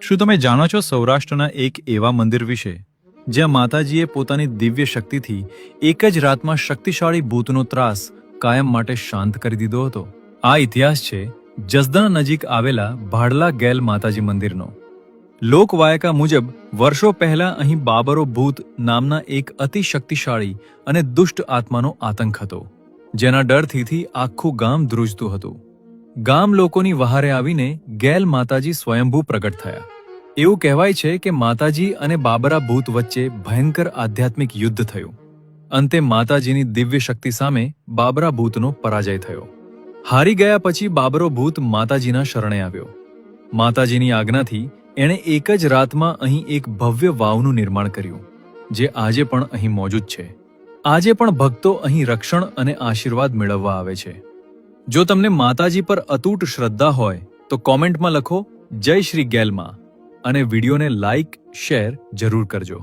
શું તમે જાણો છો સૌરાષ્ટ્રના એક એવા મંદિર વિશે જ્યાં માતાજીએ પોતાની દિવ્ય શક્તિથી એક જ રાતમાં શક્તિશાળી ભૂતનો ત્રાસ કાયમ માટે શાંત કરી દીધો હતો? આ ઇતિહાસ છે જસદણ નજીક આવેલા ભાડલા ગેલ માતાજી મંદિરનો. લોકવાયકા મુજબ વર્ષો પહેલા અહીં બાબરો ભૂત નામના એક અતિ શક્તિશાળી અને દુષ્ટ આત્માનો આતંક હતો, જેના ડરથી આખું ગામ ધ્રુજતું હતું. ગામ લોકોની વહારે આવીને ગેલ માતાજી સ્વયંભૂ પ્રગટ થયા. એવું કહેવાય છે કે માતાજી અને બાબરા ભૂત વચ્ચે ભયંકર આધ્યાત્મિક યુદ્ધ થયું. અંતે માતાજીની દિવ્ય શક્તિ સામે બાબરા ભૂતનો પરાજય થયો. હારી ગયા પછી બાબરો ભૂત માતાજીના શરણે આવ્યો. માતાજીની આજ્ઞાથી એણે એક જ રાતમાં અહીં એક ભવ્ય વાવનું નિર્માણ કર્યું, જે આજે પણ અહીં મોજૂદ છે. આજે પણ ભક્તો અહીં રક્ષણ અને આશીર્વાદ મેળવવા આવે છે. જો તમને માતાજી પર અતૂટ શ્રદ્ધા હોય તો કોમેન્ટમાં લખો જય શ્રી ગેલમાં અને વિડીયોને લાઇક શેર જરૂર કરજો.